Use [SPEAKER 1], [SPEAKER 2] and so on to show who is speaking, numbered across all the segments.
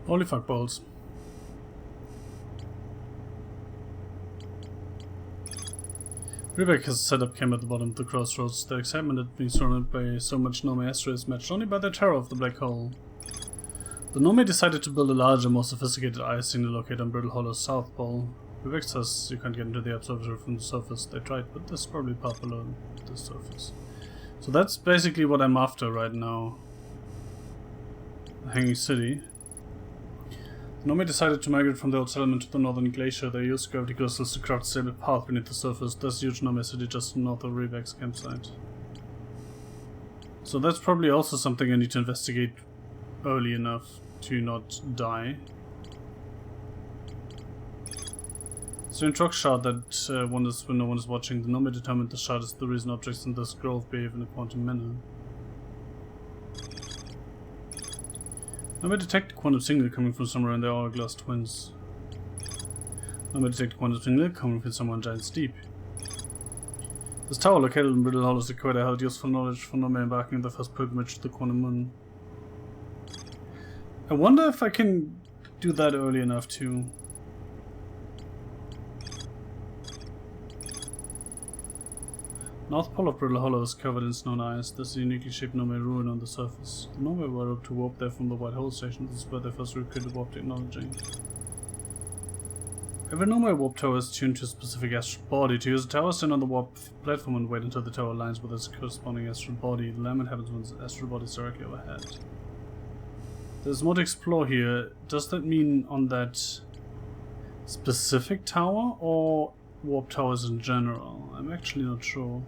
[SPEAKER 1] Holy fuck balls. Rebecca has set up camp at the bottom of the crossroads. Their excitement at being surrounded by so much Nome Astra is matched only by their terror of the black hole. The Nome decided to build a larger, more sophisticated eye signal located on Brittle Hollow's south pole. Rebecca says you can't get into the observatory from the surface. They tried, but there's probably part below the surface. So that's basically what I'm after right now. The Hanging City. The Nome decided to migrate from the old settlement to the northern glacier. They used gravity crystals to craft a stable path beneath the surface. There's a huge Nome city just north of Rebecca's campsite. So that's probably also something I need to investigate early enough to not die. So in Truck shard that wonders when no one is watching, the Nome determined the shard is the reason objects in this grove behave in a quantum manner. Nome detect quantum signal coming from somewhere in the hourglass twins. Nome detect quantum signal coming from somewhere in Giant's Deep. This tower located in Brittle Hollow is acquired held useful knowledge for Nome embarking on the first pilgrimage to the quantum moon. I wonder if I can do that early enough too. North pole of Brittle Hollow is covered in snow and ice. There's a uniquely shaped Nome ruin on the surface. The Nome were able to warp there from the White Hole Station. This is where they first recreated warp technology. Every Nome warp tower is tuned to a specific astral body. To use a tower, stand on the warp platform and wait until the tower aligns with its corresponding astral body. The alignment happens when the astral body is directly overhead. There's more to explore here. Does that mean on that specific tower or warp towers in general? I'm actually not sure.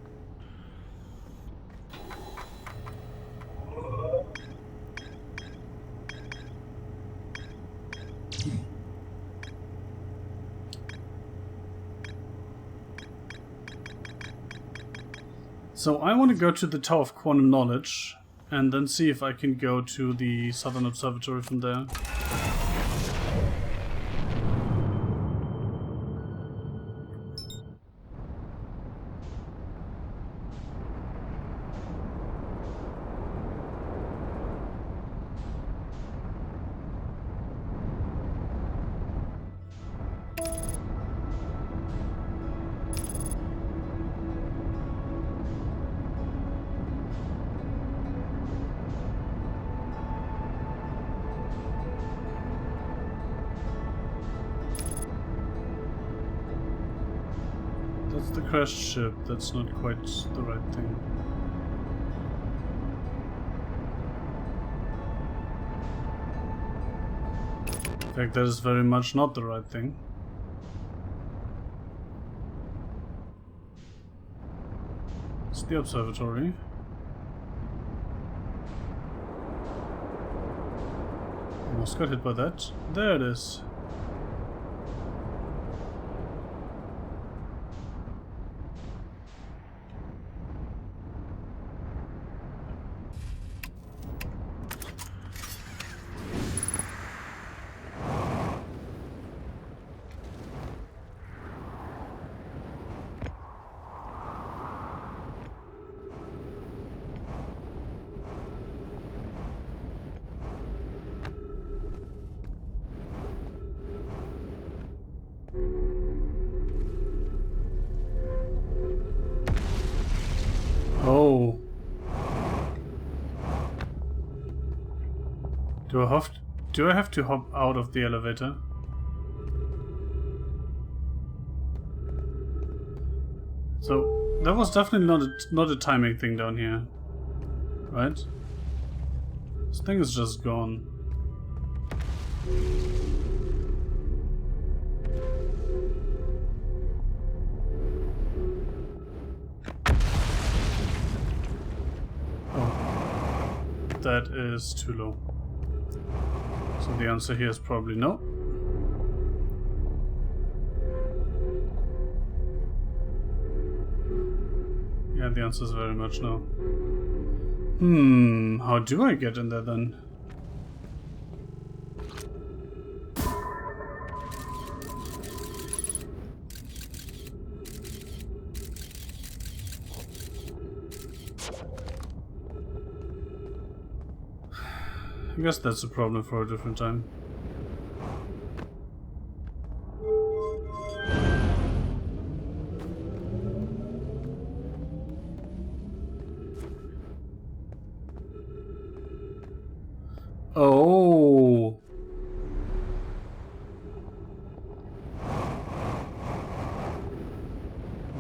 [SPEAKER 1] So I want to go to the Tower of Quantum Knowledge and then see if I can go to the Southern Observatory from there. That's the crashed ship. That's not quite the right thing. In fact, that is very much not the right thing. It's the observatory. Almost got hit by that. There it is. Oh. Do I have to hop out of the elevator? So that was definitely not a timing thing down here, right? This thing is just gone. that is too low. So the answer here is probably no. Yeah, the answer is very much no. How do I get in there then? I guess that's a problem for a different time. Oh.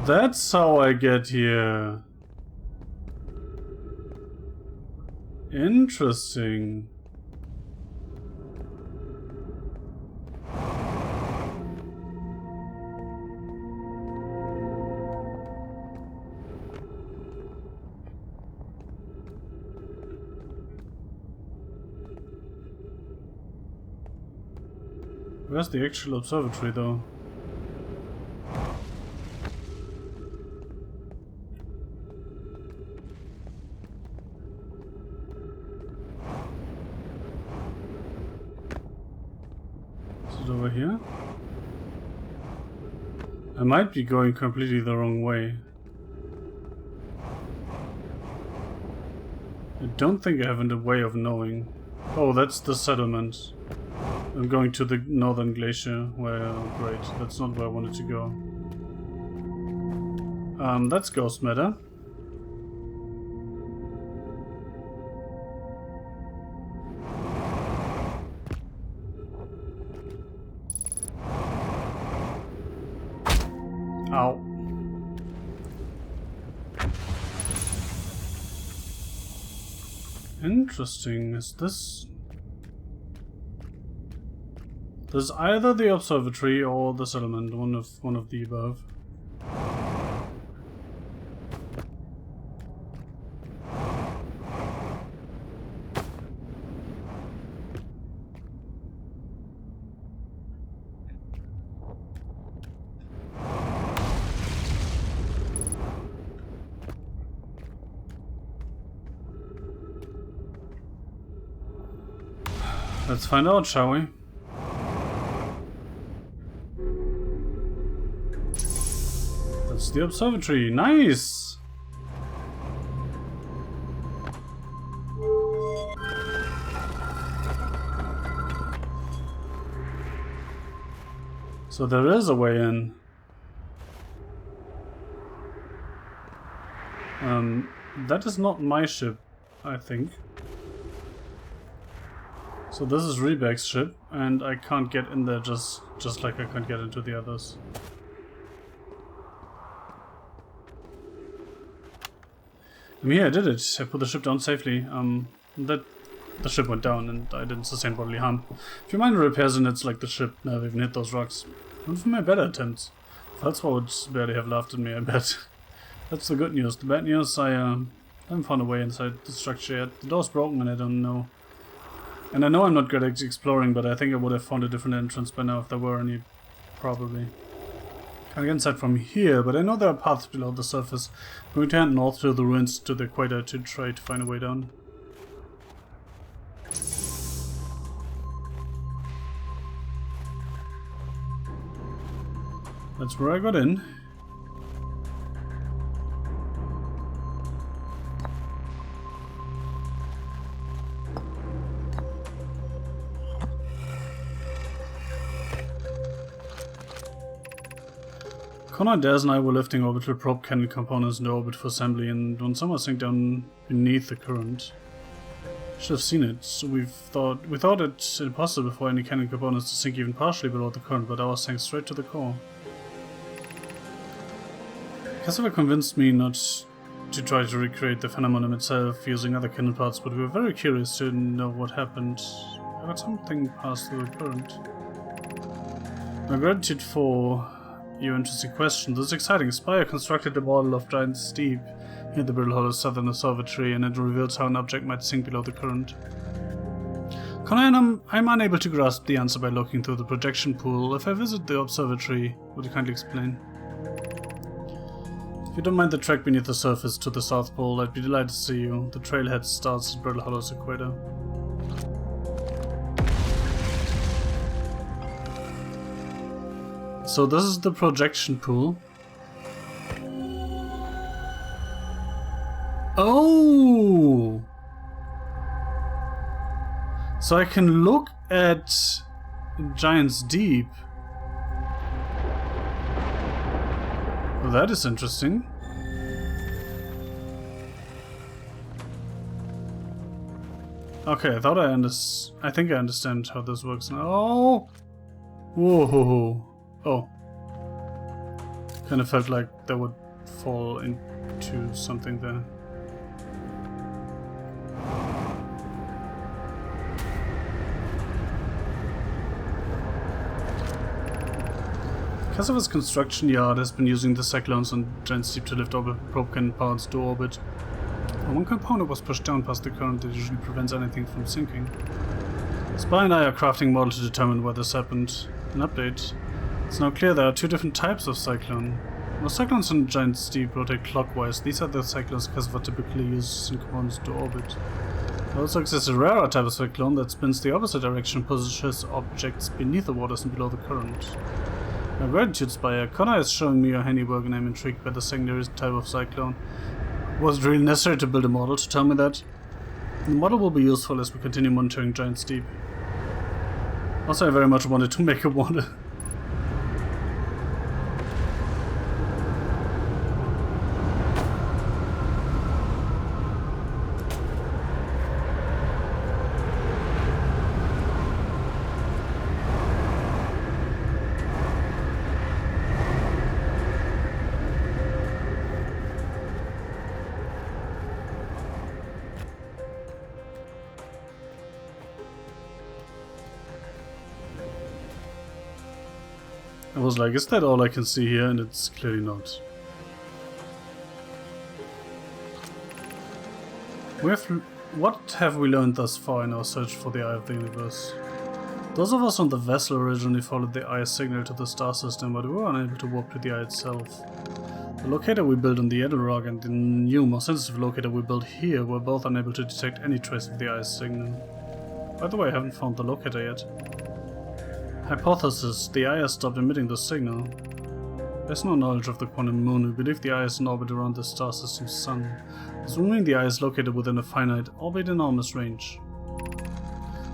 [SPEAKER 1] That's how I get here. Interesting. Where's the actual observatory though? Is it over here? I might be going completely the wrong way. I don't think I have a way of knowing. Oh, that's the settlement. I'm going to the northern glacier where... oh, great, that's not where I wanted to go. That's ghost matter. Ow. Interesting, is this... there's either the observatory or the settlement, one of the above. Let's find out, shall we? That's the observatory. Nice! So there is a way in. That is not my ship, I think. So this is Rebek's ship, and I can't get in there just like I can't get into the others. I mean, yeah, I did it. I put the ship down safely. The ship went down and I didn't sustain bodily harm. A few minor repairs and it's like the ship never even hit those rocks. One of my better attempts. Felspar would barely have laughed at me, I bet. That's the good news. The bad news, I haven't found a way inside the structure yet. The door's broken and I don't know. And I know I'm not good at exploring, but I think I would have found a different entrance by now if there were any. Probably. Can't get inside from here, but I know there are paths below the surface. I'm going to head north through the ruins to the equator to try to find a way down. That's where I got in. Connor, Daz and I were lifting orbital probe cannon components into orbit for assembly, and when someone sank down beneath the current. Should have seen it. So we thought it impossible for any cannon components to sink even partially below the current, but ours sank straight to the core. Cassava convinced me not to try to recreate the phenomenon itself using other cannon parts, but we were very curious to know what happened. I got something passed through the current. My gratitude for your interesting question. This is exciting. Spire constructed a model of giant steep Here the brittle hollow southern observatory, and it reveals how an object might sink below the current. Conan, I'm unable to grasp the answer by looking through the projection pool. If I visit the observatory, would you kindly explain? If you don't mind the trek beneath the surface to the South Pole, I'd be delighted to see you. The trailhead starts at Brittle Hollow's equator. So this is the projection pool. Oh! So I can look at Giant's Deep. Well, that is interesting. Okay, I think I understand how this works now. Oh! Whoa! Oh. Kind of felt like that would fall into something there. Casava's construction yard has been using the cyclones on Giant's Deep to lift probe compounds to orbit. One component was pushed down past the current that usually prevents anything from sinking. Spy and I are crafting a model to determine why this happened. An update. It's now clear there are two different types of cyclone. Most cyclones on Giant's Deep rotate clockwise. These are the cyclones Casava typically uses in components to orbit. There also exists a rarer type of cyclone that spins the opposite direction and pushes objects beneath the waters and below the current. My gratitude, Spire. Connor is showing me your handiwork and I'm intrigued by the secondary type of cyclone. Was it really necessary to build a model to tell me that? The model will be useful as we continue monitoring Giant's Deep. Also, I very much wanted to make a model. I was like, is that all I can see here? And it's clearly not. What have we learned thus far in our search for the Eye of the Universe? Those of us on the vessel originally followed the Eye signal to the star system, but we were unable to warp to the Eye itself. The locator we built on the Edelrock and the new, more sensitive locator we built here were both unable to detect any trace of the Eye signal. By the way, I haven't found the locator yet. Hypothesis: the Eye has stopped emitting the signal. There's no knowledge of the quantum moon. We believe the Eye is in orbit around the star system's sun, assuming the Eye is located within a finite, albeit enormous range.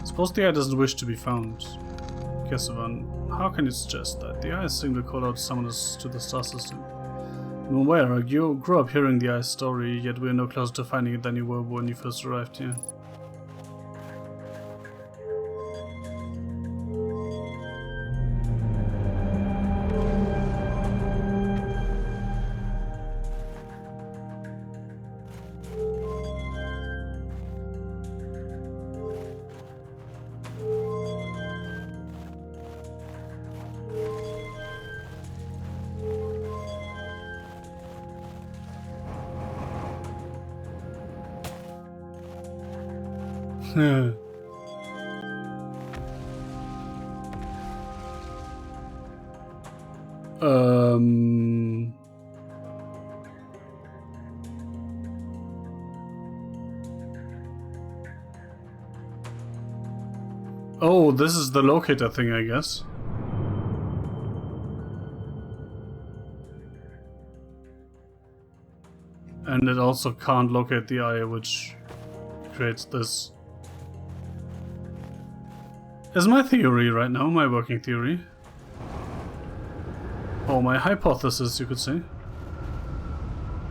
[SPEAKER 1] Suppose the Eye doesn't wish to be found. Kesavan, how can you suggest that? The Eye's signal called out summoners to the star system. I'm aware, you grew up hearing the Eye's story, yet we are no closer to finding it than you were when you first arrived here. Oh, this is the locator thing, I guess. And it also can't locate the Eye, which creates this. Is my theory right now, my working theory. Oh, my hypothesis, you could say.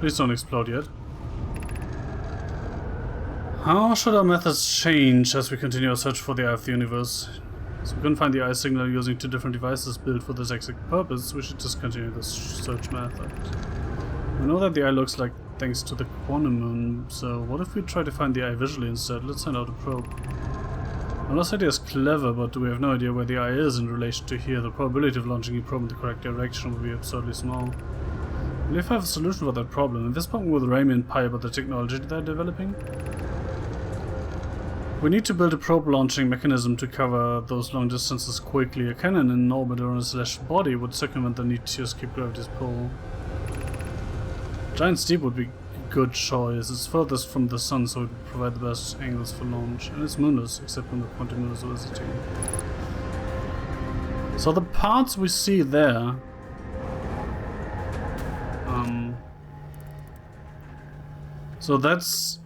[SPEAKER 1] Please don't explode yet. How should our methods change as we continue our search for the Eye of the Universe? So we couldn't find the Eye signal using two different devices built for this exact purpose. We should discontinue this search method. We know that the Eye looks like thanks to the quantum moon, so what if we try to find the Eye visually instead? Let's send out a probe. Well, this idea is clever, but we have no idea where the Eye is in relation to here. The probability of launching a probe in the correct direction would be absurdly small. believe I have a solution for that problem. Have you spoken with Rami and Pi about the technology they're developing? We need to build a probe launching mechanism to cover those long distances quickly. A cannon in orbit around a celestial body would circumvent the need to escape gravity's pull. Giant Steep would be a good choice. It's furthest from the sun, so it would provide the best angles for launch. And it's moonless, except when the quantum moon is visiting. So the parts we see there... so that's...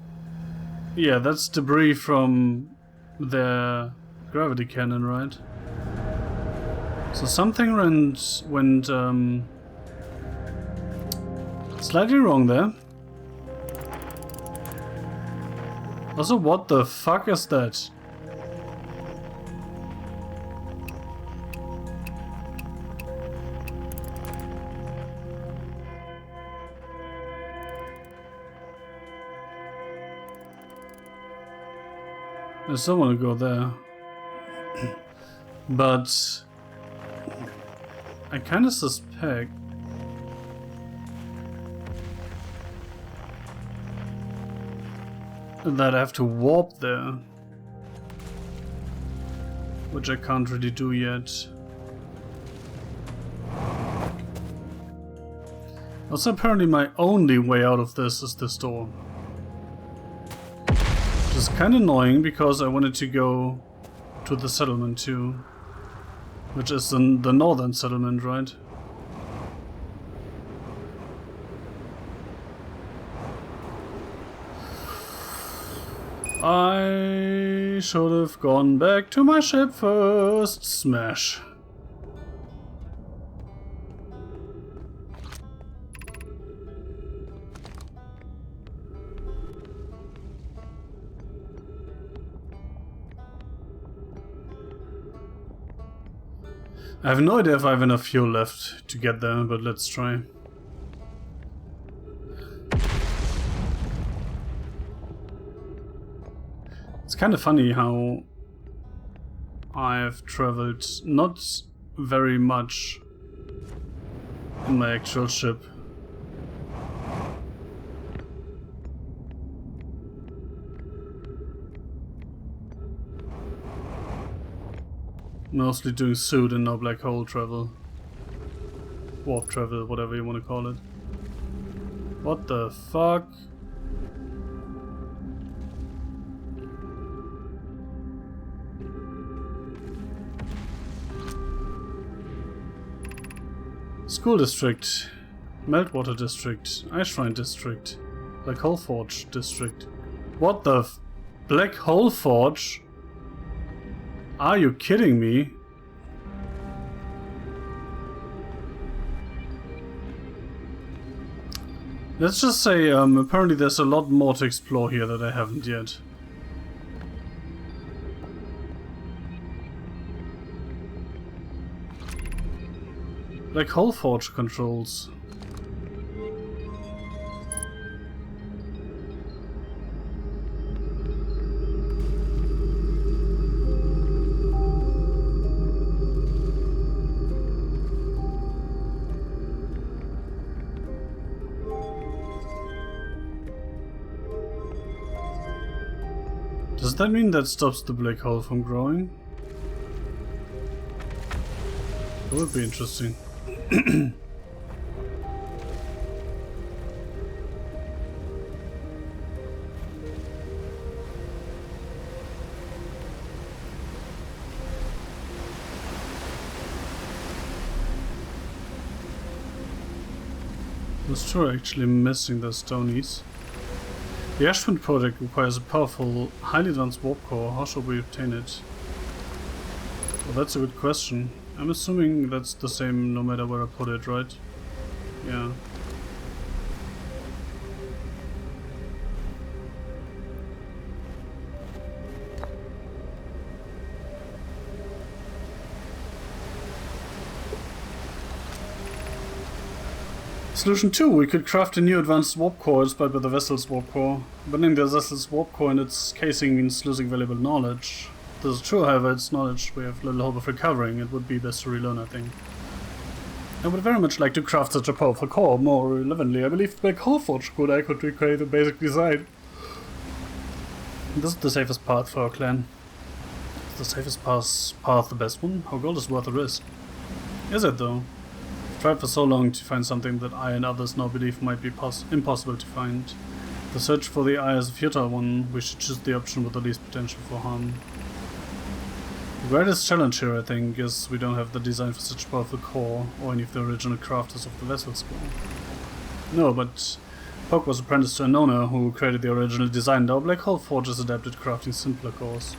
[SPEAKER 1] yeah, that's debris from their gravity cannon, right? So something went slightly wrong there. Also, what the fuck is that? I still want to go there, but I kind of suspect that I have to warp there, which I can't really do yet. Also, apparently my only way out of this is this door. Which is kind of annoying because I wanted to go to the settlement too. Which is the northern settlement, right? I should have gone back to my ship first. Smash. I have no idea if I have enough fuel left to get there, but let's try. It's kind of funny how I've traveled not very much in my actual ship. Mostly doing suit and no black hole travel. Warp travel, whatever you want to call it. What the fuck? School district, Meltwater district, Ice Shrine district, Black Hole Forge district. What the Black Hole Forge? Are you kidding me? Let's just say, apparently there's a lot more to explore here that I haven't yet. Black Hole Forge controls. Does that mean that stops the black hole from growing? That would be interesting. That's true, actually missing the stonies. The Ashwind project requires a powerful, highly advanced warp core. How shall we obtain it? Well, that's a good question. I'm assuming that's the same no matter where I put it, right? Yeah. Solution 2. We could craft a new advanced warp core inspired by the vessel's warp core. Burning the vessel's warp core in its casing means losing valuable knowledge. This is true, however, it's knowledge we have little hope of recovering. It would be best to relearn, I think. I would very much like to craft such a powerful core. More relevantly, I believe Black Hole Forge I could recreate the basic design. This is the safest path for our clan. Is the safest path the best one? Our goal is worth the risk. Is it though? I've tried for so long to find something that I and others now believe might be impossible to find. The search for the eye is a futile one. We should choose the option with the least potential for harm. The greatest challenge here, I think, is we don't have the design for such a powerful core, or any of the original crafters of the vessel skill. No, but Poke was apprenticed to an owner who created the original design. Now Black Hole Forge is adapted to crafting simpler cores.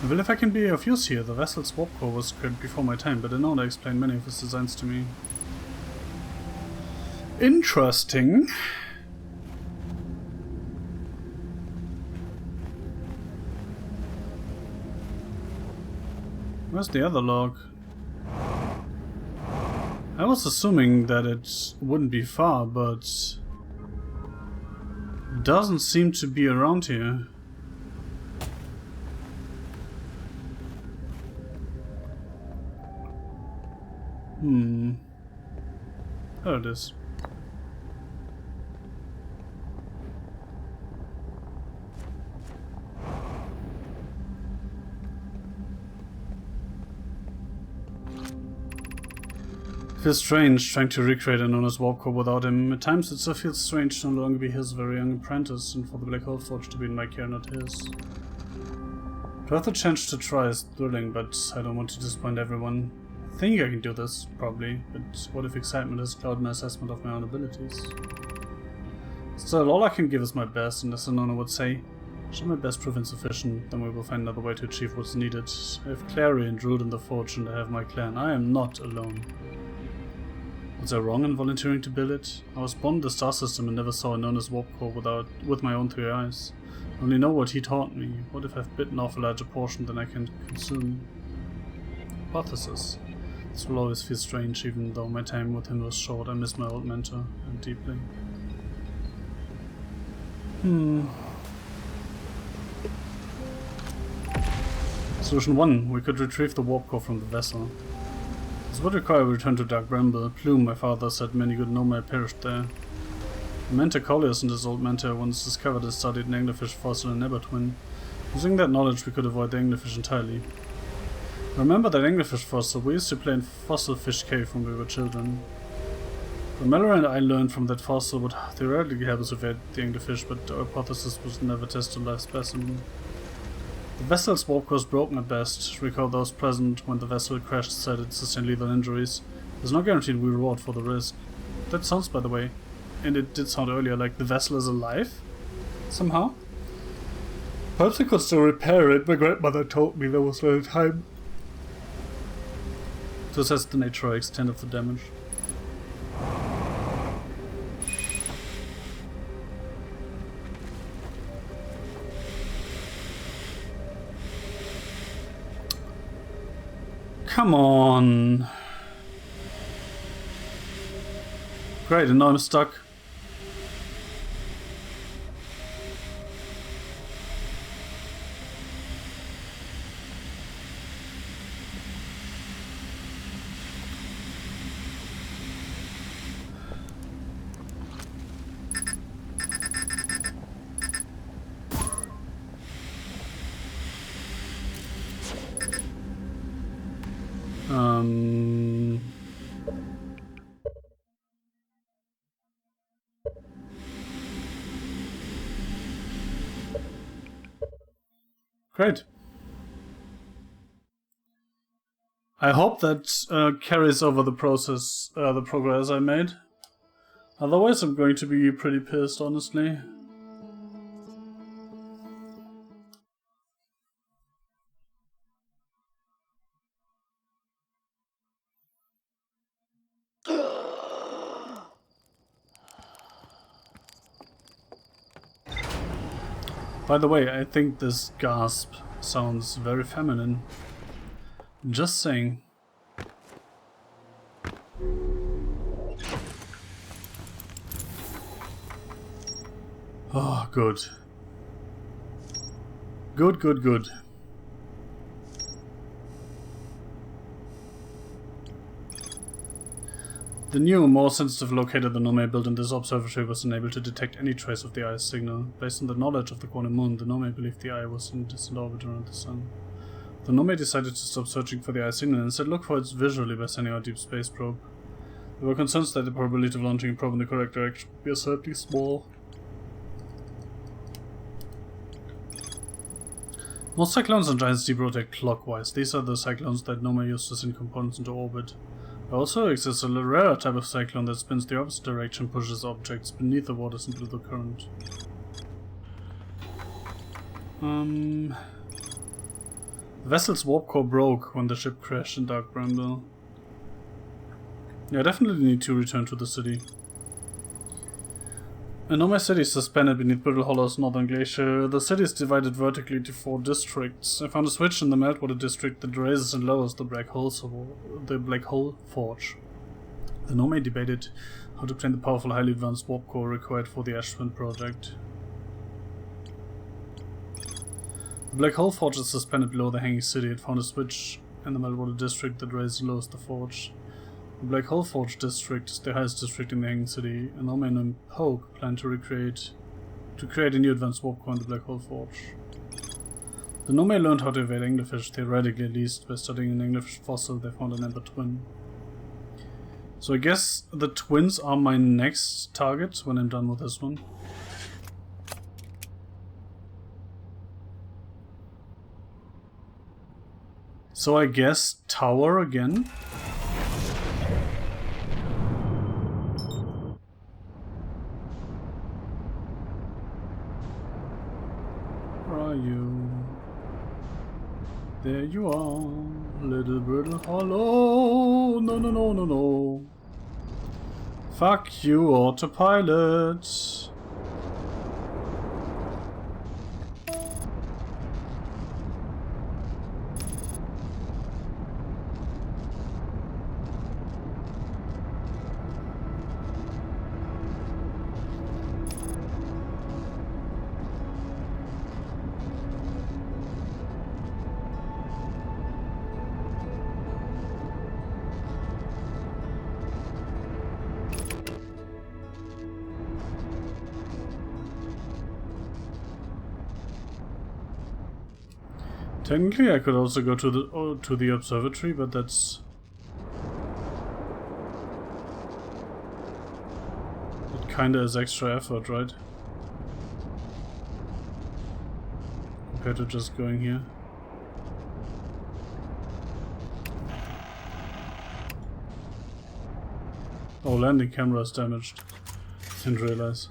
[SPEAKER 1] Well, if I can be of use here, the vessel's warp core was created before my time, but an owner explained many of his designs to me. Interesting. Where's the other log? I was assuming that it wouldn't be far, but it doesn't seem to be around here. There it is. It feels strange trying to recreate an owner's warp core without him. At times it still feels strange to no longer be his very young apprentice, and for the Black Hole Forge to be in my care, not his. To have the chance to try is thrilling, but I don't want to disappoint everyone. I think I can do this, probably, but what if excitement has clouded my assessment of my own abilities? Still, all I can give is my best, and as an owner would say, should my best prove insufficient, then we will find another way to achieve what's needed. I have Clary and Root in the Forge, and I have my clan. I am not alone. Was I wrong in volunteering to build it? I was born in the star system and never saw a known as warp core with my own 3 eyes. I only know what he taught me. What if I've bitten off a larger portion than I can consume? Hypothesis. This will always feel strange, even though my time with him was short. I miss my old mentor, and deeply. Solution 1. We could retrieve the warp core from the vessel. This would require a return to Dark Bramble. Plume, my father, said many good Nomai perished there. The mentor Colliers and his old mentor once discovered and studied an anglerfish fossil in Nevertwin. Using that knowledge, we could avoid the anglerfish entirely. Remember that anglerfish fossil? We used to play in Fossil Fish Cave when we were children. What Mallory and I learned from that fossil would theoretically help us evade the anglerfish, but our hypothesis was never test a live specimen. The vessel's warp core was broken at best. Recall those present when the vessel crashed said it sustained lethal injuries. There's no guaranteed reward for the risk. That sounds, by the way, and it did sound earlier, like the vessel is alive? Somehow? Perhaps I could still repair it. My grandmother told me there was little time to assess the nature or extent of the damage. Come on. Great, and now I'm stuck. Great. I hope that carries over the progress I made. Otherwise, I'm going to be pretty pissed, honestly. By the way, I think this gasp sounds very feminine. Just saying. Oh, good. Good, good, good. The new, more sensitive locator the Nome built in this observatory was unable to detect any trace of the eye's signal. Based on the knowledge of the quantum moon, the Nome believed the eye was in a distant orbit around the sun. The Nome decided to stop searching for the eye signal and instead look for it visually by sending out a deep space probe. They were concerned that the probability of launching a probe in the correct direction would be absurdly small. Most cyclones and giants deep rotate clockwise. These are the cyclones that Nome used to send components into orbit. There also exists a rarer type of cyclone that spins the opposite direction and pushes objects beneath the waters into the current. The vessel's warp core broke when the ship crashed in Dark Bramble. Yeah, I definitely need to return to the city. Nome City is suspended beneath Brittle Hollow's northern glacier. The city is divided vertically into 4 districts. I found a switch in the meltwater district that raises and lowers the black hole forge. The Nome debated how to obtain the powerful, highly advanced warp core required for the Ash Twin project. The black hole forge is suspended below the hanging city. It found a switch in the meltwater district that raises and lowers the forge. The Black Hole Forge district is the highest district in the Hanging City, and Nome and Poke plan to create a new advanced warp core in the Black Hole Forge. The Nome learned how to evade anglerfish, theoretically at least, by studying an anglerfish fossil they found an ember twin. So I guess the twins are my next target when I'm done with this one. So I guess tower again. You. There you are, little Brittle Hollow. No, no, no, no, no. Fuck you, autopilot. Technically, I could also go to the observatory, but that's it. Kinda is extra effort, right? Compared to just going here. Oh, landing camera is damaged. Didn't realize.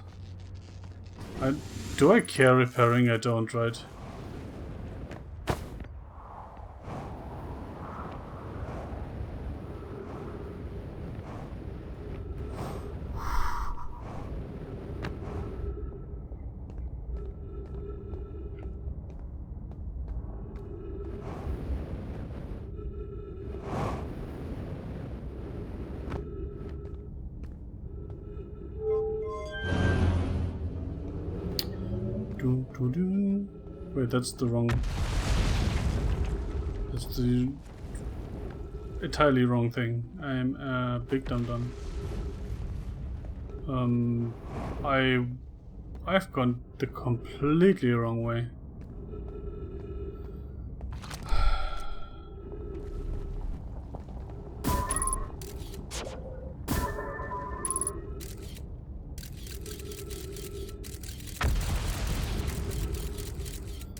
[SPEAKER 1] Do I care repairing? I don't, right? Wait, that's the wrong... That's the entirely wrong thing. I'm a big dum-dum. I've gone the completely wrong way.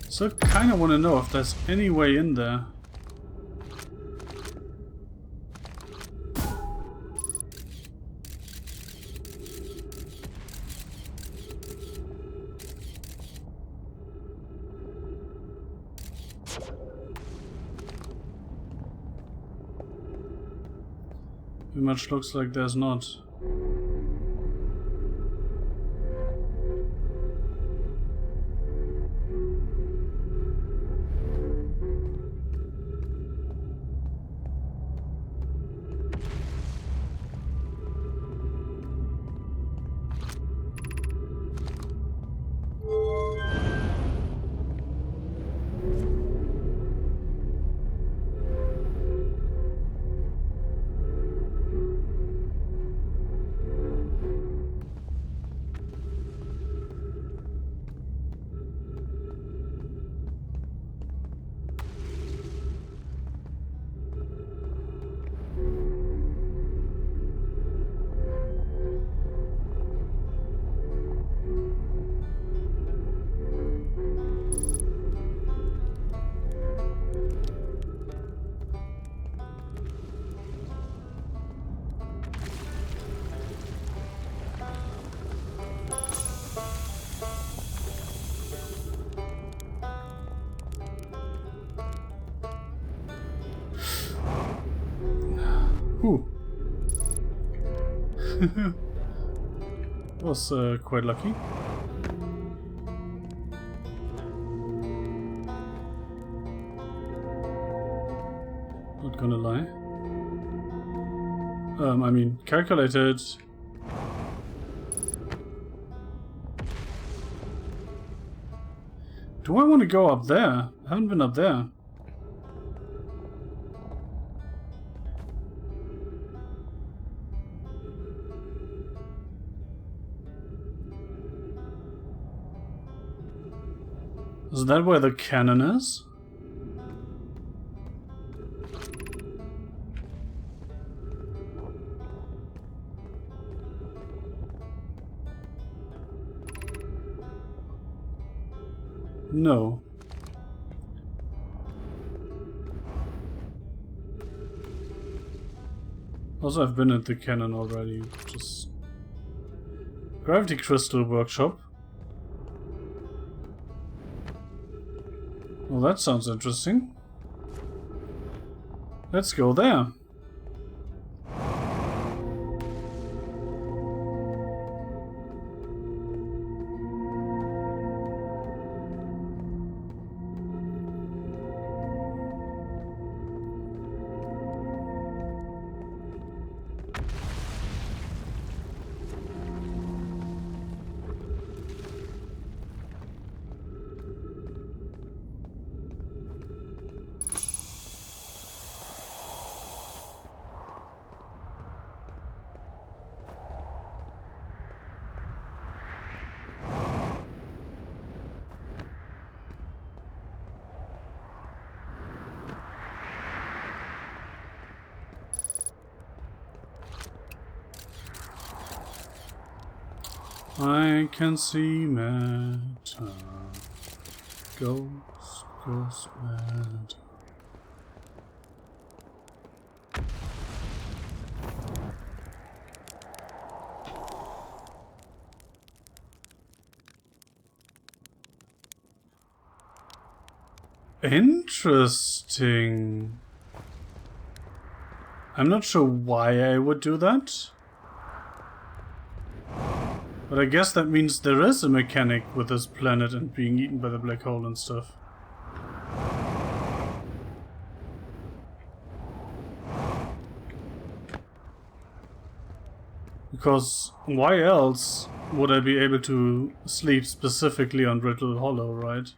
[SPEAKER 1] So I kind of want to know if there's any way in there. It much looks like there's not. Whew. Was quite lucky. Not gonna lie. I mean, calculated. Do I want to go up there? I haven't been up there. Is that where the cannon is? No. Also, I've been at the cannon already. Just Gravity Crystal Workshop. Well, that sounds interesting. Let's go there. I can see matter. Ghost matter. Interesting. I'm not sure why I would do that. But I guess that means there is a mechanic with this planet and being eaten by the black hole and stuff. Because why else would I be able to sleep specifically on Brittle Hollow, right?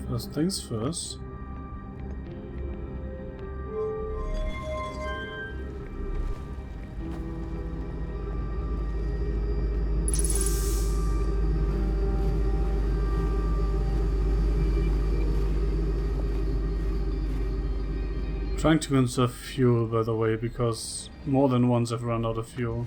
[SPEAKER 1] First things first. Trying to conserve fuel, by the way, because more than once I've run out of fuel.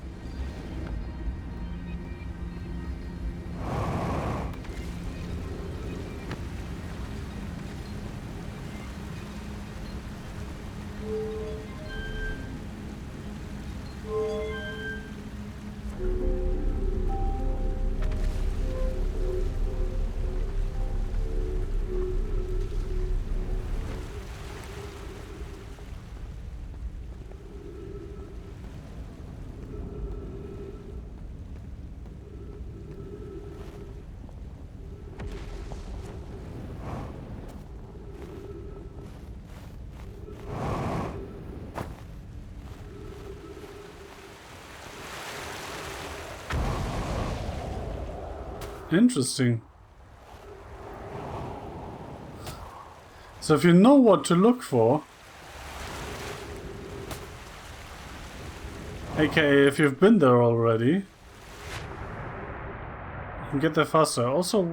[SPEAKER 1] Interesting. So if you know what to look for, aka if you've been there already, you can get there faster. Also,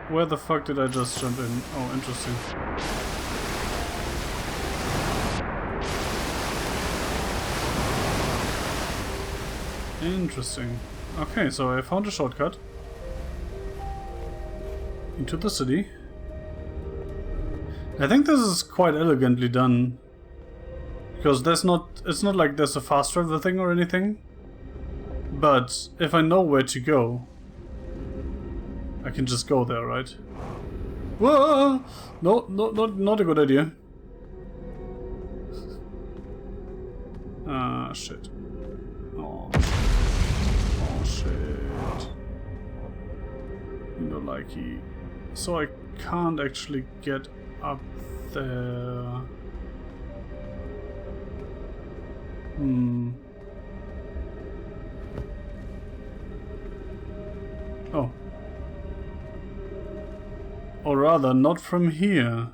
[SPEAKER 1] where the fuck did I just jump in? Oh, interesting. Interesting. Okay, so I found a shortcut into the city. I think this is quite elegantly done, because it's not like there's a fast travel thing or anything, but if I know where to go, I can just go there, right? Whoa! No, not a good idea. Ah, shit. Oh shit. No likey. So I can't actually get up there. Oh. Or rather, not from here.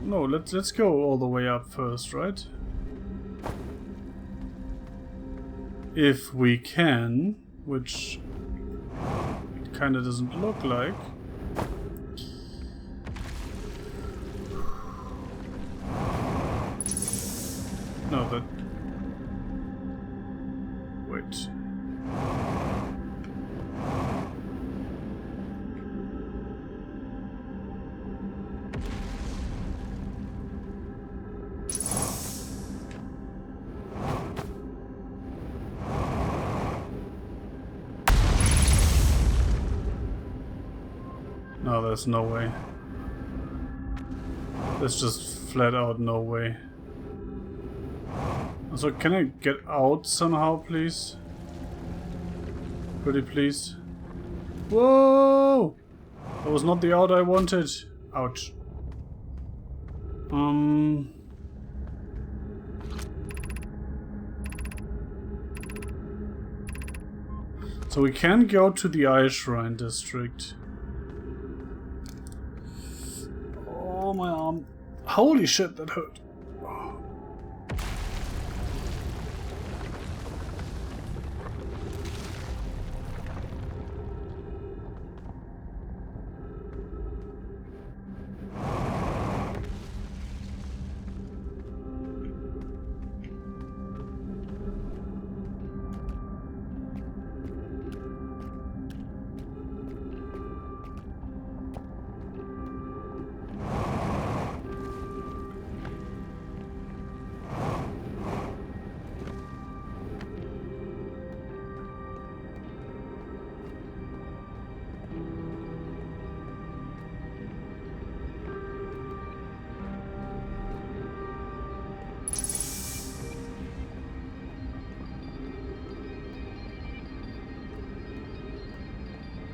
[SPEAKER 1] No, let's go all the way up first, right? If we can, which it kinda doesn't look like. No, that... Wait. No, there's no way. There's just flat out no way. So can I get out somehow, please? Pretty please. Whoa! That was not the out I wanted. Ouch. So we can go to the Eye Shrine district. Oh, my arm. Holy shit, that hurt.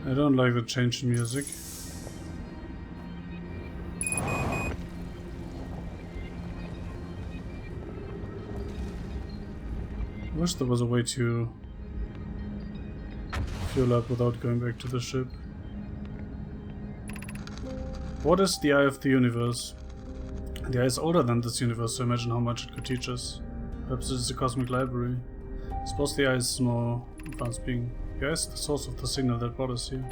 [SPEAKER 1] I don't like the change in music. I wish there was a way to fuel up without going back to the ship. What is the Eye of the Universe? The Eye is older than this universe, so imagine how much it could teach us. Perhaps it is a cosmic library. I suppose the Eye is more advanced being. The Eye is the source of the signal that brought us here.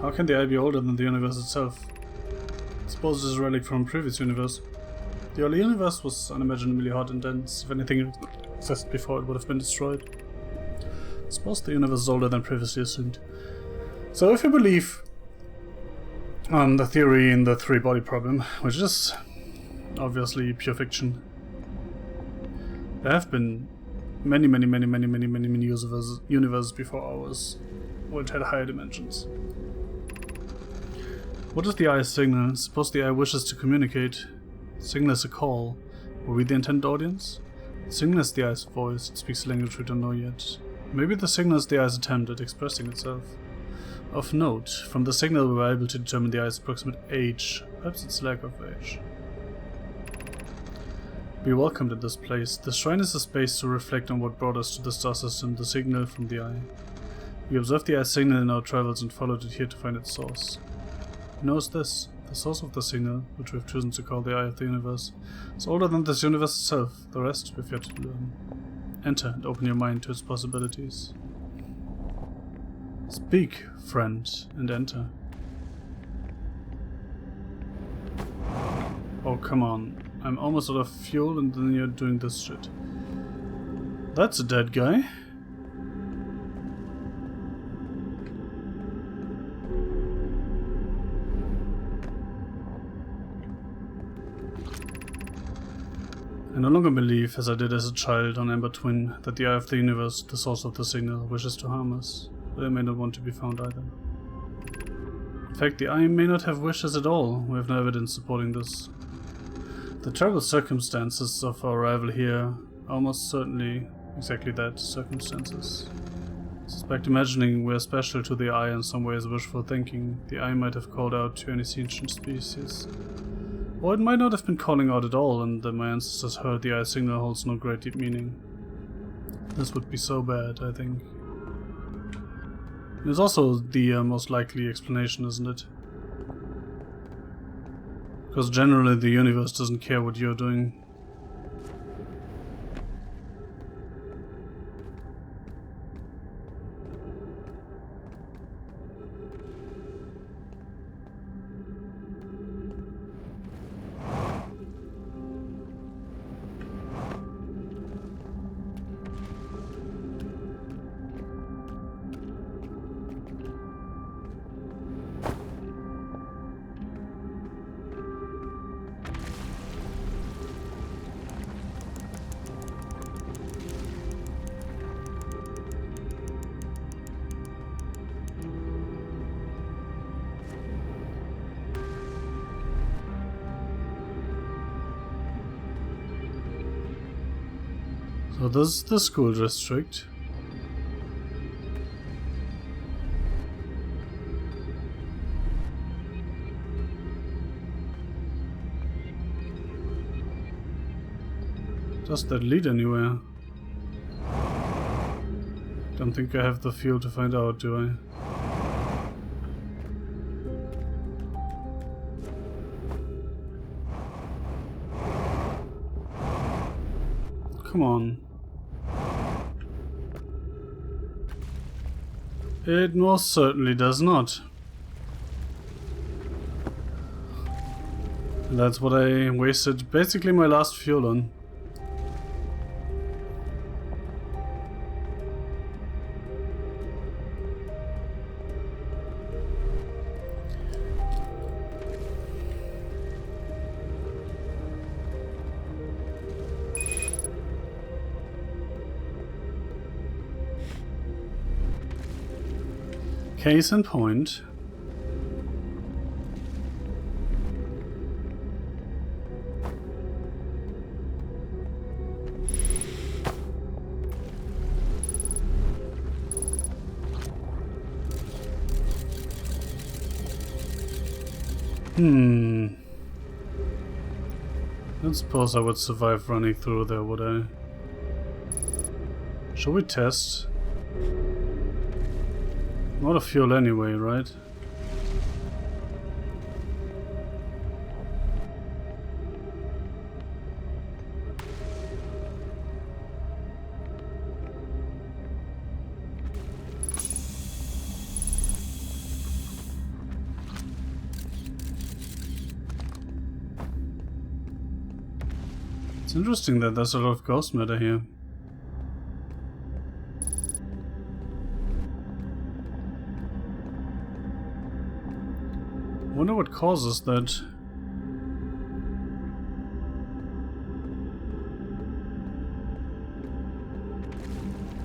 [SPEAKER 1] How can the Eye be older than the universe itself? I suppose it is a relic from a previous universe. The early universe was unimaginably hot and dense. If anything existed before, it would have been destroyed. I suppose the universe is older than previously assumed. So if you believe on the theory in the three-body problem, which is obviously pure fiction, there have been many universes before ours, which had higher dimensions. What is the Eye's signal? Suppose the Eye wishes to communicate. Signal is a call. Were we the intended audience? The signal is the Eye's voice. It speaks a language we don't know yet. Maybe the signal is the Eye's attempt at expressing itself. Of note, from the signal we were able to determine the Eye's approximate age. Perhaps its lack of age. Be welcomed at this place. The shrine is a space to reflect on what brought us to the star system, the signal from the eye. We observed the eye's signal in our travels and followed it here to find its source. Knows this? The source of the signal, which we have chosen to call the Eye of the Universe, is older than this universe itself. The rest we've yet to learn. Enter and open your mind to its possibilities. Speak, friend, and enter. Oh, come on. I'm almost out of fuel and then you're doing this shit. That's a dead guy. I no longer believe, as I did as a child on Ember Twin, that the Eye of the Universe, the source of the signal, wishes to harm us, but it may not want to be found either. In fact, the Eye may not have wishes at all. We have no evidence supporting this. The terrible circumstances of our arrival here are almost certainly exactly that, circumstances. I suspect imagining we're special to the Eye in some way is wishful thinking. The Eye might have called out to any sentient species. Or it might not have been calling out at all, and that my ancestors heard the Eye signal holds no great deep meaning. This would be so bad, I think. It's also the most likely explanation, isn't it? Because generally the universe doesn't care what you're doing. So this is the school district. Does that lead anywhere? Don't think I have the fuel to find out, do I? Come on. It most certainly does not. And that's what I wasted basically my last fuel on. Case in point. I don't suppose I would survive running through there, would I? Shall we test? Not a fuel anyway, right? It's interesting that there's a lot of ghost matter here. Wonder what causes that.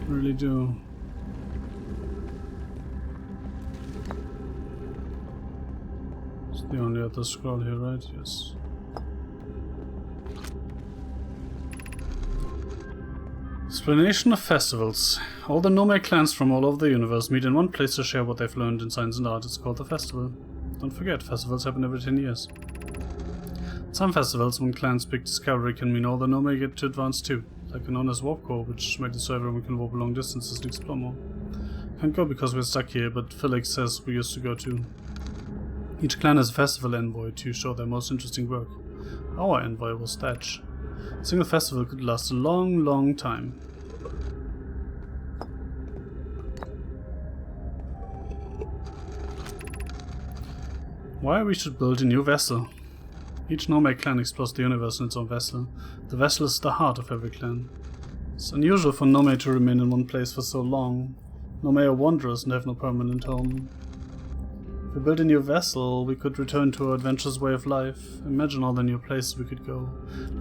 [SPEAKER 1] Really do. It's the only other scroll here, right? Yes. Explanation of festivals. All the nomad clans from all over the universe meet in one place to share what they've learned in science and art. It's called the festival. Don't forget, festivals happen every 10 years. At some festivals, when clans pick discovery can mean all the Nome get to advance too, like an honest warp core, which made it so everyone can warp long distances and explore more. Can't go because we're stuck here, but Felix says we used to go too. Each clan has a festival envoy to show their most interesting work. Our envoy was Thatch. A single festival could last a long, long time. Why we should build a new vessel? Each Nome clan explores the universe in its own vessel. The vessel is the heart of every clan. It's unusual for Nome to remain in one place for so long. Nome are wanderers and have no permanent home. If we build a new vessel, we could return to our adventurous way of life. Imagine all the new places we could go.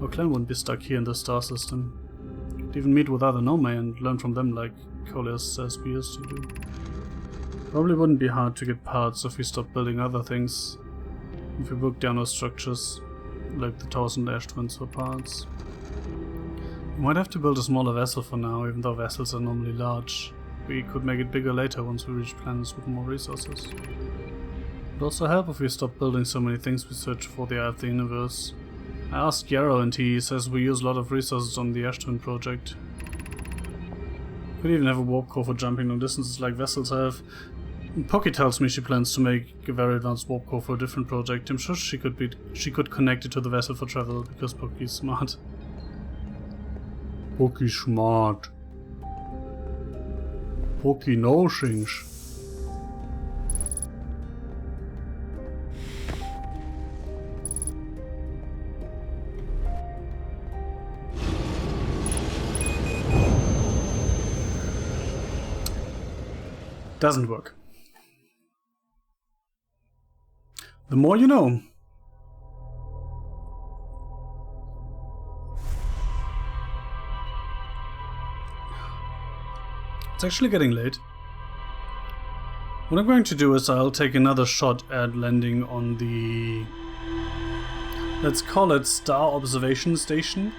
[SPEAKER 1] Our clan wouldn't be stuck here in the star system. We'd even meet with other Nome and learn from them like Coleus says we used to do. Probably wouldn't be hard to get parts if we stopped building other things. If we broke down our structures, like the 1000 Ash Twins for parts. We might have to build a smaller vessel for now, even though vessels are normally large. We could make it bigger later once we reach planets with more resources. It would also help if we stopped building so many things we search for the eye of the universe. I asked Yarrow and he says we use a lot of resources on the Ash Twin project. We could even have a warp core for jumping long distances like vessels have. Pocky tells me she plans to make a very advanced warp core for a different project. I'm sure she could connect it to the vessel for travel because Pocky's smart. Pocky's smart. Pocky knows things. Doesn't work. The more you know. It's actually getting late. What I'm going to do is I'll take another shot at landing on the... let's call it Star Observation Station.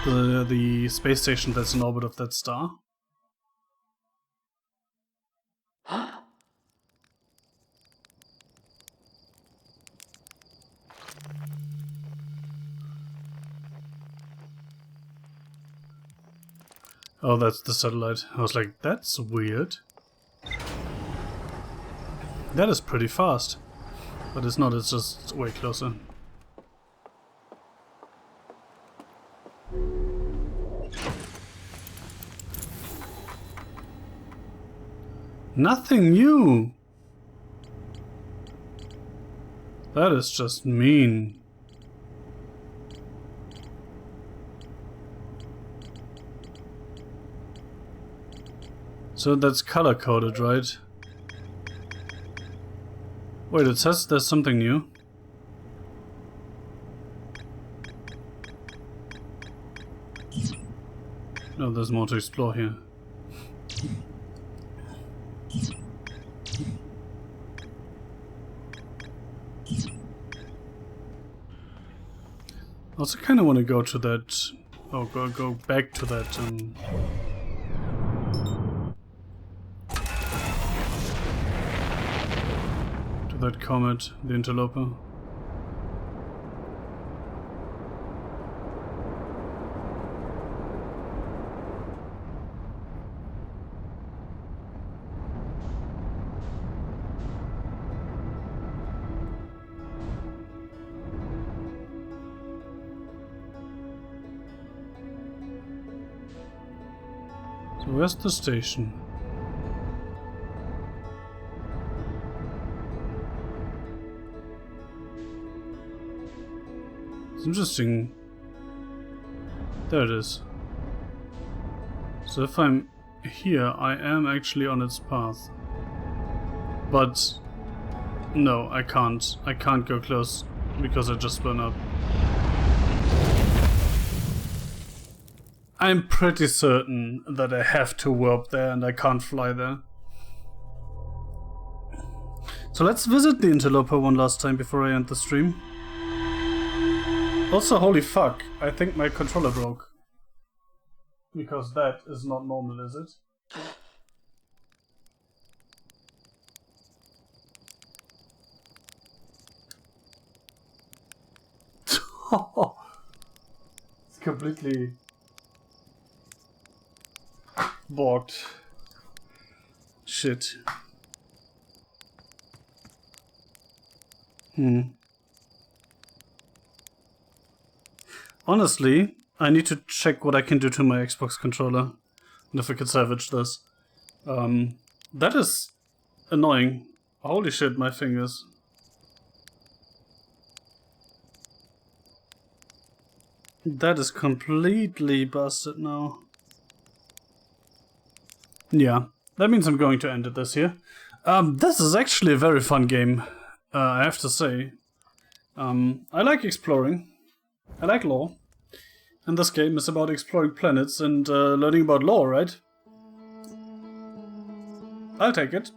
[SPEAKER 1] The space station that's in orbit of that star. Oh, that's the satellite. I was like, that's weird. That is pretty fast. But it's not, it's just way closer. Nothing new! That is just mean. So that's color-coded, right? Wait, it says there's something new. No, there's more to explore here. I also kind of want to go to that... oh, go back to that... that comet, the interloper. So where's the station? It's interesting. There it is. So if I'm here, I am actually on its path. But no, I can't. I can't go close because I just burn up. I'm pretty certain that I have to warp there and I can't fly there. So let's visit the interloper one last time before I end the stream. Also, holy fuck, I think my controller broke. Because that is not normal, is it? It's completely bogged. Shit. Honestly, I need to check what I can do to my Xbox controller. And if I could salvage this. That is annoying. Holy shit, my fingers. That is completely busted now. Yeah, that means I'm going to end it this here. This is actually a very fun game, I have to say. I like exploring. I like lore. And this game is about exploring planets and learning about lore, right? I'll take it.